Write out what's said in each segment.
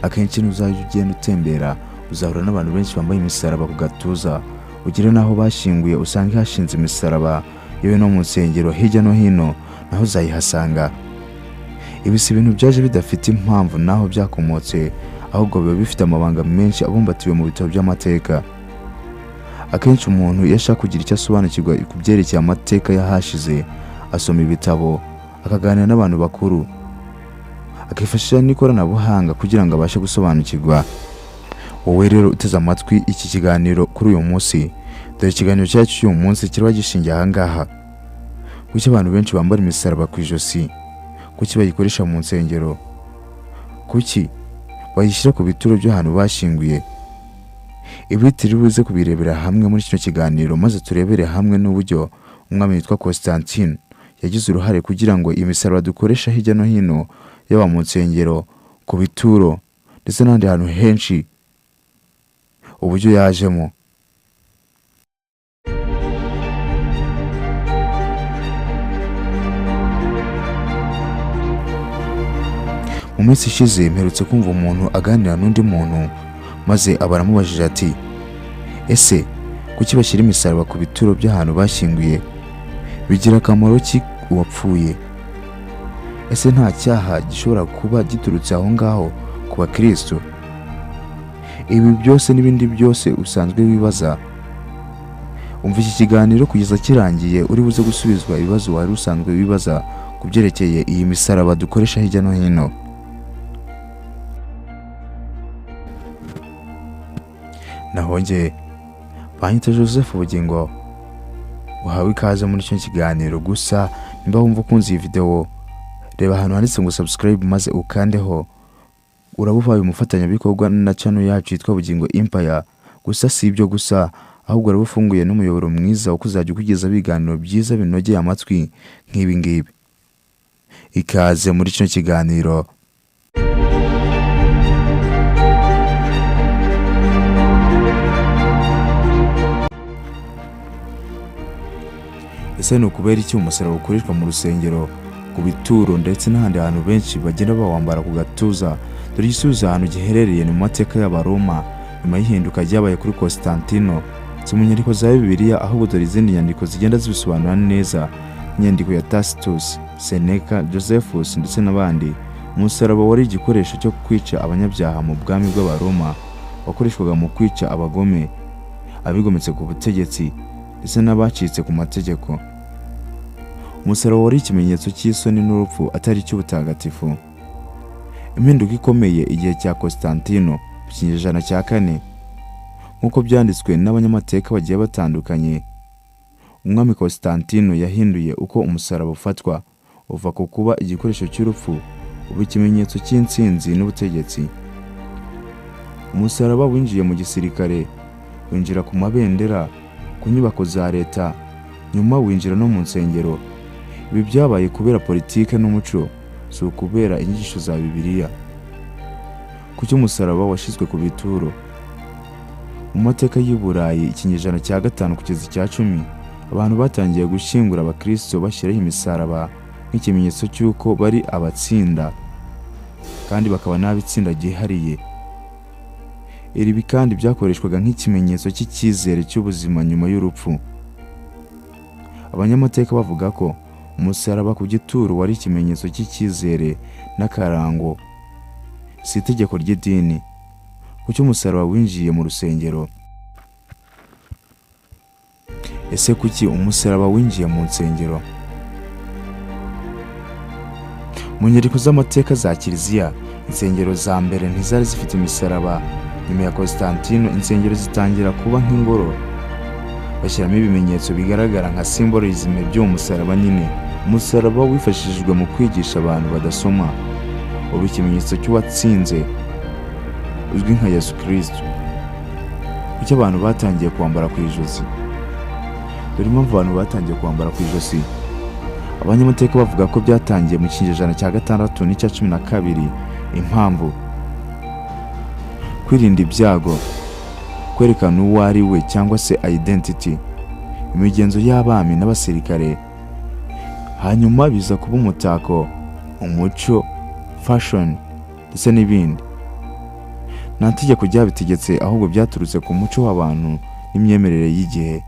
akenshi n'uzajya ugenda utembera uzahura n'abantu benshi bambaye imisaraba ku gatuza, ugire naho bashyinguye usanga hashinze imisaraba, yewe no mu nsengero hirya no hino naho uzayihasanga. Ibi si ibintu byaje bidafite impamvu naho byakomotse, ahubwo biba bifite amabanga menshi abumbatiwe mu bitabo by'amateka. Akenshi umuntu iyo ashaka kugira icyo asobanukirwa ku byerekeye amateka yahashize, asoma ibitabo, akaganira n'abantu bakuru, akifashisha n'ikoranabuhanga kugira ngo abashe gusobanukirwa. Wowe rero uteze amatwi iki kiganiro kuri uyu munsi, dore ikiganiro cyacu cy'uyu munsi kiraba gishingiye aha ngaha. Kuki abantu benshi bambara imisaraba ku ijosi? Kuki bayikoresha mu nsengero? Kuki bayishyira ku bituro by'ahantu bashyinguye? Ibi turi buze kubirebera hamwe muri kino kiganiro, maze turebere hamwe n'uburyo umwami witwa Constantine yagize uruhare kugira ngo iyi misaraba dukoresha hirya no hino, yaba mu nsengero, ku bituro ndetse n'ahandi hantu henshi, uburyo yajemo. Mu minsi ishize mperutse kumva umuntu aganira n'undi muntu, maze abaramubajije ati, ese kuki bashyira imisaraba ku bituro by'ahantu bashyinguye? Bigira akamaro ki uwapfuye? Ese nta cyaha gishobora kuba giturutse aho ngaho ku bakristo? Ibi byose n'ibindi byose usanzwe wibaza, umva iki kiganiro kugeza kirangiye uri buze gusubizwa ibibazo wari usanzwe wibaza ku byerekeye iyi misaraba dukoresha hirya no hino. Nahongeye banyita Joseph Bugingo, uhawe ikaze muri cyo kiganiro. Gusa nimba wumva ukunze iyi video, reba ahantu handitse ngo subscribe maze ukandeho, uraba ubaye umufatanyabikorwa na channel yacu yitwa Bugingo Empire. Gusa si ibyo gusa, ahubwo uraba ufunguye n'umuyoboro mwiza wo kuzajya ukugeza ibiganiro byiza binogeye amatwi nk'ibi ngibi. Ikaze muri cyo kiganiro. Ese ni ukubera iki umusaraba ukoreshwa mu rusengero, ku bituro ndetse n'ahandi hantu benshi bagenda bawambara ku gatuza? Dore igisubizo ahantu giherereye ni mu mateka y'Abaroma nyuma y'ihinduka ryabaye kuri Constantino. Si mu nyandiko za Bibiliya, ahubwo dore izindi nyandiko zigenda zibisobanura neza, inyandiko ya Tacitus, Seneca, Josephus ndetse n'abandi. Umusaraba wari igikoresho cyo kwica abanyabyaha mu bwami bw'Abaroma, wakoreshwaga mu kwica abagome, abigometse ku butegetsi ndetse n'abacitse ku mategeko. Umusaraba wari ikimenyetso cy'isoni n'urupfu, atari cy'ubutagatifu. Impinduka ikomeye igihe cya Constantino mu kinyejana cya 4, nk'uko byanditswe n'abanyamateka bagiye batandukanye. Umwami Constantino yahinduye uko umusaraba ufatwa, uva ku kuba igikoresho cy'urupfu uba ikimenyetso cy'intsinzi n'ubutegetsi. Umusaraba winjiye mu gisirikare, winjira ku mabendera, ku nyubako za leta, nyuma winjira no mu nsengero. Ibi byabaye kubera politike n'umuco, si ukubera inyigisho za Bibiliya. Kuki umusaraba washyizwe ku bituro? Mu mateka y'u Burayi ikinyejana cya 5 kugeza icya 10, abantu batangiye gushyingura abakristo bashyiraho imisaraba nk'ikimenyetso cy'uko bari abatsinda, kandi bakaba n'abitsinda ryihariye. Ibi kandi byakoreshwaga nk'ikimenyetso cy'icyizere cy'ubuzima nyuma y'urupfu. Abanyamateka bavuga ko umusaraba ku gituro wari ikimenyetso cy'icyizere n'akarango, si itegeko ry'idini. Kuki umusaraba winjiye mu rusengero? Ese kuki umusaraba winjiye mu nsengero? Mu nyandiko z'amateka za Kiliziya, insengero za mbere ntizari zifite imisaraba. Nyuma ya Constantino, insengero zitangira kuba nk'ingoro, bashyiramo ibimenyetso bigaragara nka symbolism by'uwo musaraba nyine. Umusaraba wifashishijwe mu kwigisha abantu badasoma, ubu ikimenyetso cy'uwatsinze uzwi nka Yesu Kristo. Kuki abantu batangiye kwambara ku ijosi? Dore impamvu abantu batangiye kwambara ku ijosi. Abanyamateka bavuga ko byatangiye mu kinyejana cya 6 n'icya 12. Impamvu: kwirinda ibyago, kwerekana uwo ari we cyangwa se identity, imigenzo y'abami n'abasirikare. Hanyuma biza kuba umutako, umuco, fashion ndetse n'ibindi. nta tegeko ryabitegetse, ahubwo byaturutse ku muco w'abantu n'imyemerere y'igihe.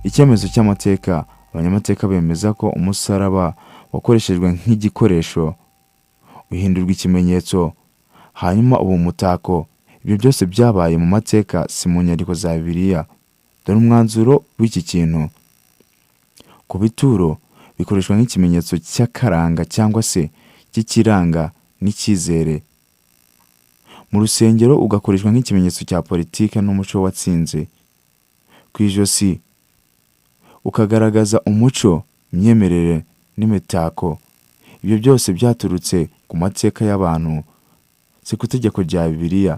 Icyemezo cy'amateka. Abanyamateka bemeza ko umusaraba wakoreshejwe nk'igikoresho, uhindurwa ikimenyetso, hanyuma ubu umutako. Ibyo byose byabaye mu mateka, si mu nyandiko za Bibiliya. Dore umwanzuro w'iki kintu. Ku bituro bikoreshwa nk'ikimenyetso cy'akaranga cyangwa se cy'ikiranga n'icyizere. Mu rusengero ugakoreshwa nk'ikimenyetso cya politike n'umuco watsinze. Ku ijosi ukagaragaza umuco, imyemerere n'imitako. Ibyo byose byaturutse ku mateka y'abantu, si ku itegeko rya Bibiliya.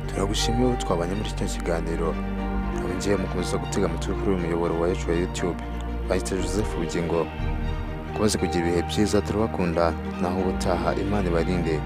Turagushimiye ko twabanye muri kino kiganiro. Ngiye mukomeza gutega amatwi kuri uyu muyoboro wa yacu wa YouTube. Biteye Joseph Bugingo. Kubaze kugira ibihe byiza, turabakunda naho ubutaha. Imana ibarinde.